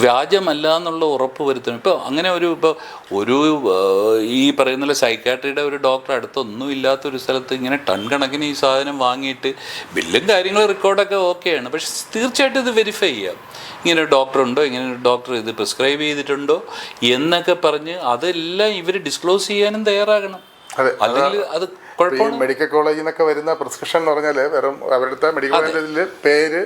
വ്യാജമല്ല എന്നുള്ള ഉറപ്പ് വരുത്തണം. ഇപ്പോൾ അങ്ങനെ ഒരു ഈ പറയുന്ന സൈക്കാട്രിയുടെ ഒരു ഡോക്ടർ അടുത്തൊന്നും ഇല്ലാത്തൊരു സ്ഥലത്ത് ഇങ്ങനെ ടൺ കണക്കിന് ഈ സാധനം വാങ്ങിയിട്ട് ബില്ലും കാര്യങ്ങളും റെക്കോർഡൊക്കെ ഓക്കെയാണ്. പക്ഷെ തീർച്ചയായിട്ടും ഇത് വെരിഫൈ ചെയ്യാം. ഇങ്ങനെ ഒരു ഡോക്ടർ ഉണ്ടോ, ഇങ്ങനെ ഒരു ഡോക്ടർ ഇത് പ്രിസ്ക്രൈബ് ചെയ്തിട്ടുണ്ടോ എന്നൊക്കെ പറഞ്ഞ് അതെല്ലാം ഇവർ ഡിസ്ക്ലോസ് ചെയ്യാനും തയ്യാറാകണം. അല്ലെങ്കിൽ അത് മെഡിക്കൽ കോളേജിൽ നിന്നൊക്കെ വരുന്ന പ്രിസ്ക്രിപ്ഷൻ എന്ന് പറഞ്ഞാൽ വെറും അവരുടെ മെഡിക്കൽ കോളേജിൽ പേര്,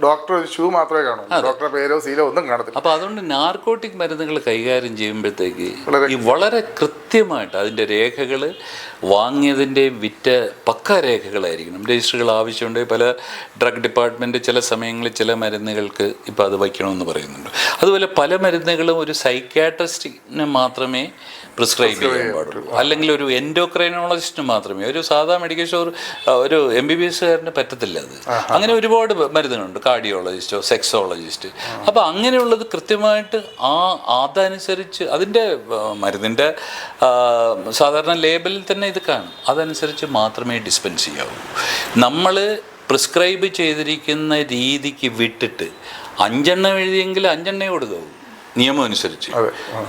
ഡോക്ടർ ഒരു ഷൂ മാത്രമേ കാണൂ, ഡോക്ടറുടെ പേരോ സീലോ ഒന്നും കാണത്തില്ല. അപ്പോൾ അതുകൊണ്ട് നാർക്കോട്ടിക് മരുന്നുകൾ കൈകാര്യം ചെയ്യുമ്പോഴത്തേക്ക് ഈ വളരെ കൃത്യമായിട്ട് അതിൻ്റെ രേഖകൾ വാങ്ങിയതിൻ്റെ വിറ്റ പക്ക രേഖകളായിരിക്കണം. രജിസ്റ്ററുകൾ ആവശ്യമുണ്ട്. പല ഡ്രഗ് ഡിപ്പാർട്ട്മെൻറ്റ് ചില സമയങ്ങളിൽ ചില മരുന്നുകൾക്ക് ഇപ്പോൾ അത് വയ്ക്കണമെന്ന് പറയുന്നുണ്ട്. അതുപോലെ പല മരുന്നുകളും ഒരു സൈക്യാട്രിസ്റ്റിന് മാത്രമേ പ്രിസ്ക്രൈബ് ചെയ്യാൻ പാടുള്ളൂ, അല്ലെങ്കിൽ ഒരു എൻഡോക്രൈനോളജിസ്റ്റിന് മാത്രമേ. ഒരു സാധാ മെഡിക്കൽ സ്റ്റോർ ഒരു MBBSകാരന് പറ്റത്തില്ല അത്. അങ്ങനെ ഒരുപാട് മരുന്നുകളുണ്ട്, കാർഡിയോളജിസ്റ്റോ സെക്സോളജിസ്റ്റ്. അപ്പോൾ അങ്ങനെയുള്ളത് കൃത്യമായിട്ട് അതനുസരിച്ച് അതിൻ്റെ മരുന്നിൻ്റെ സാധാരണ ലേബലിൽ തന്നെ ഇത് കാണും. അതനുസരിച്ച് മാത്രമേ ഡിസ്പെൻസ് ചെയ്യാവൂ. നമ്മൾ പ്രിസ്ക്രൈബ് ചെയ്തിരിക്കുന്ന രീതിക്ക് വിട്ടിട്ട് 5 എണ്ണം എഴുതിയെങ്കിൽ 5 എണ്ണേ കൊടുക്കാവൂ നിയമം അനുസരിച്ച്.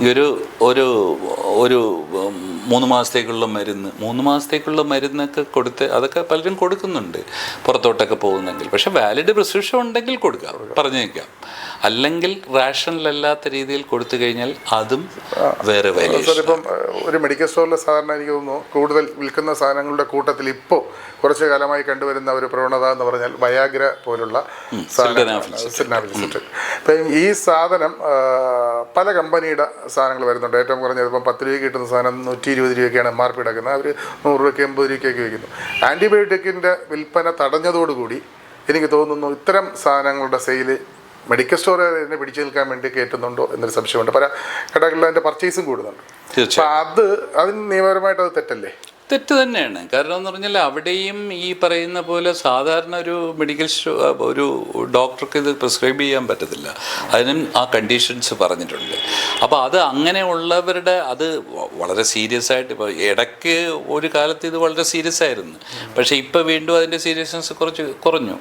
ഒരു 3 മാസത്തേക്കുള്ള മരുന്നൊക്കെ കൊടുത്ത് അതൊക്കെ പലരും കൊടുക്കുന്നുണ്ട് പുറത്തോട്ടൊക്കെ പോകുന്നെങ്കിൽ. പക്ഷെ വാലിഡ് പ്രിസ്ക്രിപ്ഷൻ ഉണ്ടെങ്കിൽ കൊടുക്കാം, പറഞ്ഞേക്കാം. അല്ലെങ്കിൽ റാഷണൽ അല്ലാത്ത രീതിയിൽ കൊടുത്തു കഴിഞ്ഞാൽ അതും വേറെ വാല്യൂഷൻ. ഇപ്പം ഒരു മെഡിക്കൽ സ്റ്റോറിൽ സാധാരണ എനിക്ക് തോന്നുന്നു കൂടുതൽ വിൽക്കുന്ന സാധനങ്ങളുടെ കൂട്ടത്തിൽ ഇപ്പോൾ കുറച്ചു കാലമായി കണ്ടുവരുന്ന ഒരു പ്രവണത എന്ന് പറഞ്ഞാൽ വയാഗ്ര പോലുള്ള ഇപ്പം ഈ സാധനം പല കമ്പനിയുടെ സാധനങ്ങൾ വരുന്നുണ്ട്. ഏറ്റവും കുറഞ്ഞത് ഇപ്പം 10 രൂപയ്ക്ക് കിട്ടുന്ന സാധനം 120 രൂപയ്ക്കാണ് MRP കിടക്കുന്നത്. അവർ 100 രൂപയ്ക്ക് 80 രൂപയ്ക്കൊക്കെ വയ്ക്കുന്നു. ആൻറ്റിബയോട്ടിക്കിൻ്റെ വിൽപ്പന തടഞ്ഞതോടുകൂടി എനിക്ക് തോന്നുന്നു ഇത്തരം സാധനങ്ങളുടെ സെയില് മെഡിക്കൽ സ്റ്റോർ ഇതിനെ പിടിച്ചു നിൽക്കാൻ വേണ്ടി കയറ്റുന്നുണ്ടോ എന്നൊരു സംശയമുണ്ട്. പല കടകളിൽ അതിൻ്റെ പർച്ചേസും കൂടുന്നുണ്ട്. അപ്പം അതിന് നിയമപരമായിട്ട് അത് തെറ്റല്ലേ? തെറ്റ് തന്നെയാണ്. കാരണം എന്ന് പറഞ്ഞാൽ അവിടെയും ഈ പറയുന്ന പോലെ സാധാരണ ഒരു മെഡിക്കൽ ഒരു ഡോക്ടർക്ക് ഇത് പ്രിസ്ക്രൈബ് ചെയ്യാൻ പറ്റത്തില്ല. അതിനും ആ കണ്ടീഷൻസ് പറഞ്ഞിട്ടുണ്ട്. അപ്പോൾ അത് അങ്ങനെയുള്ളവരുടെ അത് വളരെ സീരിയസ് ആയിട്ട് ഇപ്പോൾ ഇടയ്ക്ക് ഒരു കാലത്ത് ഇത് വളരെ സീരിയസ് ആയിരുന്നു. പക്ഷേ ഇപ്പോൾ വീണ്ടും അതിൻ്റെ സീരിയസ്നെസ് കുറഞ്ഞു.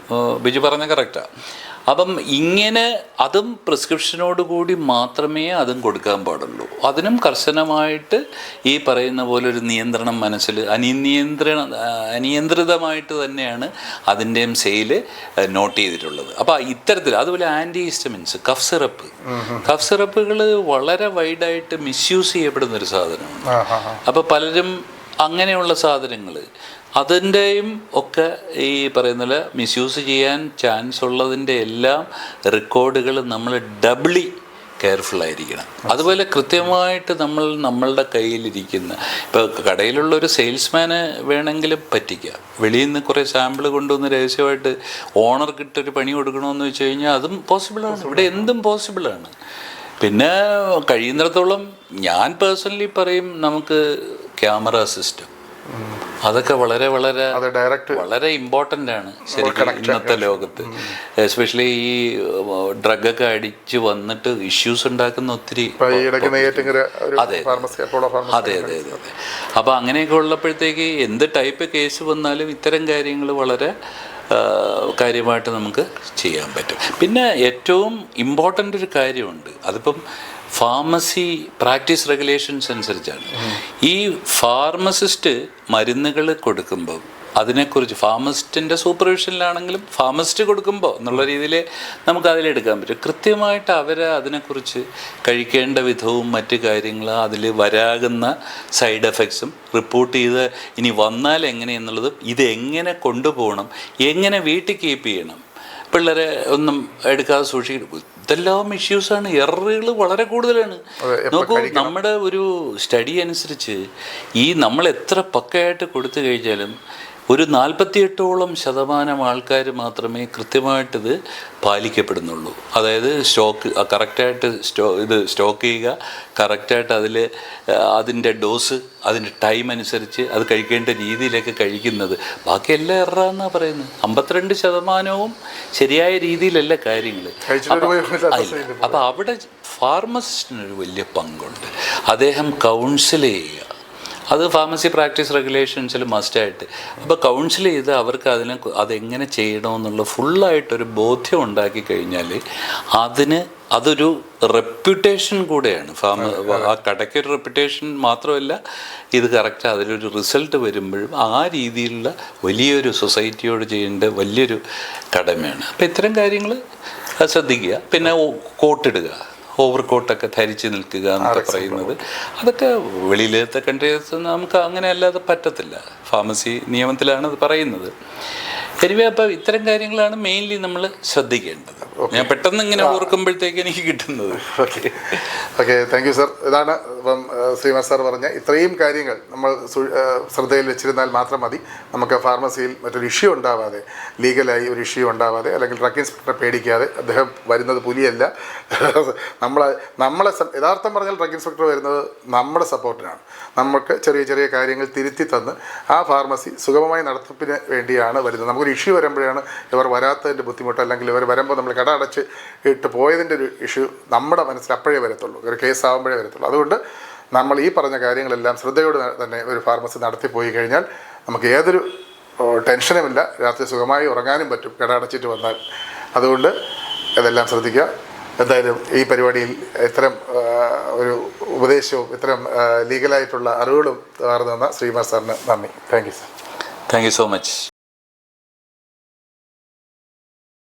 ബിജു പറഞ്ഞ കറക്റ്റാണ്. അപ്പം ഇങ്ങനെ അതും പ്രിസ്ക്രിപ്ഷനോട് കൂടി മാത്രമേ അതും കൊടുക്കാൻ പാടുള്ളൂ. അതിനും കർശനമായിട്ട് ഈ പറയുന്ന പോലെ ഒരു നിയന്ത്രണം മനസ്സിൽ അനിയന്ത്രിതമായിട്ട് തന്നെയാണ് അതിൻ്റെയും സെയില് നോട്ട് ചെയ്തിട്ടുള്ളത്. അപ്പോൾ ഇത്തരത്തിൽ അതുപോലെ ആൻറ്റി ഹിസ്റ്റമിൻസ്, കഫ് സിറപ്പുകൾ വളരെ വൈഡായിട്ട് മിസ്യൂസ് ചെയ്യപ്പെടുന്നൊരു സാധനമാണ്. അപ്പോൾ പലരും അങ്ങനെയുള്ള സാധനങ്ങൾ അതിൻ്റെയും ഒക്കെ ഈ പറയുന്ന മിസ്യൂസ് ചെയ്യാൻ ചാൻസ് ഉള്ളതിൻ്റെ എല്ലാം റെക്കോർഡുകൾ നമ്മൾ ഡബിളി കെയർഫുള്ളായിരിക്കണം. അതുപോലെ കൃത്യമായിട്ട് നമ്മളുടെ കയ്യിലിരിക്കുന്ന ഇപ്പോൾ കടയിലുള്ളൊരു സെയിൽസ്മാന് വേണമെങ്കിലും പറ്റിക്കാം. വെളിയിൽ നിന്ന് കുറേ സാമ്പിൾ കൊണ്ടുവന്ന് രഹസ്യമായിട്ട് ഓണർക്കിട്ടൊരു പണി കൊടുക്കണമെന്ന് വെച്ച് കഴിഞ്ഞാൽ അതും പോസിബിളാണ്. ഇവിടെ എന്തും പോസിബിളാണ്. പിന്നെ കഴിയുന്നിടത്തോളം ഞാൻ പേഴ്സണലി പറയും, നമുക്ക് ക്യാമറ സിസ്റ്റം അതൊക്കെ വളരെ വളരെ ഇമ്പോർട്ടൻ്റ് ആണ് ശരിക്കും ഇന്നത്തെ ലോകത്ത്. എസ്പെഷ്യലി ഈ ഡ്രഗൊക്കെ അടിച്ച് വന്നിട്ട് ഇഷ്യൂസ് ഉണ്ടാക്കുന്ന ഒത്തിരി. അതെ. അപ്പോൾ അങ്ങനെയൊക്കെ ഉള്ളപ്പോഴത്തേക്ക് എന്ത് ടൈപ്പ് കേസ് വന്നാലും ഇത്തരം കാര്യങ്ങൾ വളരെ കാര്യമായിട്ട് നമുക്ക് ചെയ്യാൻ പറ്റും. പിന്നെ ഏറ്റവും ഇമ്പോർട്ടൻ്റ് ഒരു കാര്യമുണ്ട്. അതിപ്പം ഫാർമസി പ്രാക്ടീസ് റെഗുലേഷൻസ് അനുസരിച്ചാണ്. ഈ ഫാർമസിസ്റ്റ് മരുന്നുകൾ കൊടുക്കുമ്പോൾ അതിനെക്കുറിച്ച് ഫാർമസിസ്റ്റിൻ്റെ സൂപ്പർവിഷനിലാണെങ്കിലും ഫാർമസിസ്റ്റ് കൊടുക്കുമ്പോൾ എന്നുള്ള രീതിയിൽ നമുക്ക് അതിലെടുക്കാൻ പറ്റും. കൃത്യമായിട്ട് അതിനെക്കുറിച്ച് കഴിക്കേണ്ട വിധവും മറ്റു കാര്യങ്ങളും അതിൽ വരാകുന്ന സൈഡ് എഫക്ട്സും റിപ്പോർട്ട് ചെയ്ത് ഇനി വന്നാൽ എങ്ങനെയെന്നുള്ളതും ഇതെങ്ങനെ കൊണ്ടുപോകണം, എങ്ങനെ വീട്ടിൽ കീപ്പ് ചെയ്യണം, പിള്ളേരെ ഒന്നും എടുക്കാതെ സൂക്ഷിക്കണം, ഇതെല്ലാം ഇഷ്യൂസാണ്. എററുകൾ വളരെ കൂടുതലാണ്. നോക്കൂ, നമ്മുടെ ഒരു സ്റ്റഡി അനുസരിച്ച് ഈ നമ്മൾ എത്ര പക്കയായിട്ട് കൊടുത്തു കഴിഞ്ഞാലും ഒരു 48% ആൾക്കാർ മാത്രമേ കൃത്യമായിട്ടിത് പാലിക്കപ്പെടുന്നുള്ളൂ. അതായത് കറക്റ്റായിട്ട് സ്റ്റോക്ക് ചെയ്യുക, കറക്റ്റായിട്ട് അതിൻ്റെ ഡോസ് അതിൻ്റെ ടൈം അനുസരിച്ച് അത് കഴിക്കേണ്ട രീതിയിലൊക്കെ കഴിക്കുന്നത്. ബാക്കി എല്ലാം എററാന്നാണ് പറയുന്നത്. 52% ശരിയായ രീതിയിലല്ല കാര്യങ്ങൾ. അപ്പോൾ അവിടെ ഫാർമസിസ്റ്റിനൊരു വലിയ പങ്കുണ്ട്. അദ്ദേഹം കൗൺസിൽ ചെയ്യുക, അത് ഫാർമസി പ്രാക്ടീസ് റെഗുലേഷൻസിൽ മസ്റ്റായിട്ട്. അപ്പോൾ കൗൺസിൽ ചെയ്ത് അവർക്ക് അതെങ്ങനെ ചെയ്യണമെന്നുള്ള ഫുള്ളായിട്ടൊരു ബോധ്യം ഉണ്ടാക്കി കഴിഞ്ഞാൽ അതൊരു റെപ്യൂട്ടേഷൻ കൂടെയാണ്. ആ കടയ്ക്കൊരു റെപ്യൂട്ടേഷൻ മാത്രമല്ല, ഇത് കറക്റ്റ് അതിലൊരു റിസൾട്ട് വരുമ്പോഴും ആ രീതിയിലുള്ള വലിയൊരു സൊസൈറ്റിയോട് ചെയ്യേണ്ട വലിയൊരു കടമയാണ്. അപ്പോൾ ഇത്തരം കാര്യങ്ങൾ ശ്രദ്ധിക്കുക. പിന്നെ കോട്ടിടുക, ഓവർ കോട്ടൊക്കെ ധരിച്ച് നിൽക്കുക എന്നൊക്കെ പറയുന്നത്, അതൊക്കെ വെളിയിലത്തെ കൺട്രീസ് നമുക്ക് അങ്ങനെ അല്ലാതെ പറ്റത്തില്ല. ഫാർമസി നിയമത്തിലാണ് അത് പറയുന്നത്. എനിവേ, അപ്പോൾ ഇത്തരം കാര്യങ്ങളാണ് മെയിൻലി നമ്മൾ ശ്രദ്ധിക്കേണ്ടത്. ഞാൻ പെട്ടെന്ന് ഇങ്ങനെ ഓർക്കുമ്പോഴത്തേക്ക് എനിക്ക് കിട്ടുന്നത്. Okay, thank you sir. ഇതാണ് ഇപ്പം ശ്രീമാൻ സാർ പറഞ്ഞ ഇത്രയും കാര്യങ്ങൾ നമ്മൾ ശ്രദ്ധയിൽ വെച്ചിരുന്നാൽ മാത്രം മതി. നമുക്ക് ഫാർമസിയിൽ മറ്റൊരു ഇഷ്യൂ ഉണ്ടാവാതെ, ലീഗലായി ഒരു ഇഷ്യൂ ഉണ്ടാവാതെ, അല്ലെങ്കിൽ ഡ്രഗ് ഇൻസ്പെക്ടറെ പേടിക്കാതെ. അദ്ദേഹം വരുന്നത് പുലിയല്ല. നമ്മളെ യഥാർത്ഥം പറഞ്ഞാൽ ഡ്രഗ് ഇൻസ്പെക്ടർ വരുന്നത് നമ്മുടെ സപ്പോർട്ടിനാണ്. നമുക്ക് ചെറിയ ചെറിയ കാര്യങ്ങൾ തിരുത്തി തന്ന് ആ ഫാർമസി സുഗമമായി നടത്തിപ്പിന് വേണ്ടിയാണ് വരുന്നത്. നമുക്കൊരു ഇഷ്യൂ വരുമ്പോഴാണ് ഇവർ വരാത്തതിൻ്റെ ബുദ്ധിമുട്ട്, അല്ലെങ്കിൽ ഇവർ വരുമ്പോൾ നമ്മൾ കട അടച്ച് ഇട്ട് പോയതിൻ്റെ ഒരു ഇഷ്യൂ നമ്മുടെ മനസ്സിൽ അപ്പോഴേ വരത്തുള്ളൂ, ഒരു കേസ് ആകുമ്പോഴേ വരത്തുള്ളൂ. അതുകൊണ്ട് നമ്മൾ ഈ പറഞ്ഞ കാര്യങ്ങളെല്ലാം ശ്രദ്ധയോടെ തന്നെ ഒരു ഫാർമസി നടത്തി പോയി കഴിഞ്ഞാൽ നമുക്ക് ഏതൊരു ടെൻഷനുമില്ല, രാത്രി സുഖമായി ഉറങ്ങാനും പറ്റും കട അടച്ചിട്ട് വന്നാൽ. അതുകൊണ്ട് ഇതെല്ലാം ശ്രദ്ധിക്കുക. എന്തായാലും ഈ പരിപാടിയിൽ ഇത്തരം ഒരു ഉപദേശവും ഇത്തരം ലീഗലായിട്ടുള്ള അറിവുകളും പകർന്നു തന്ന ശ്രീമാൻ സാറിന് നന്ദി. Thank you sir. Thank you so much.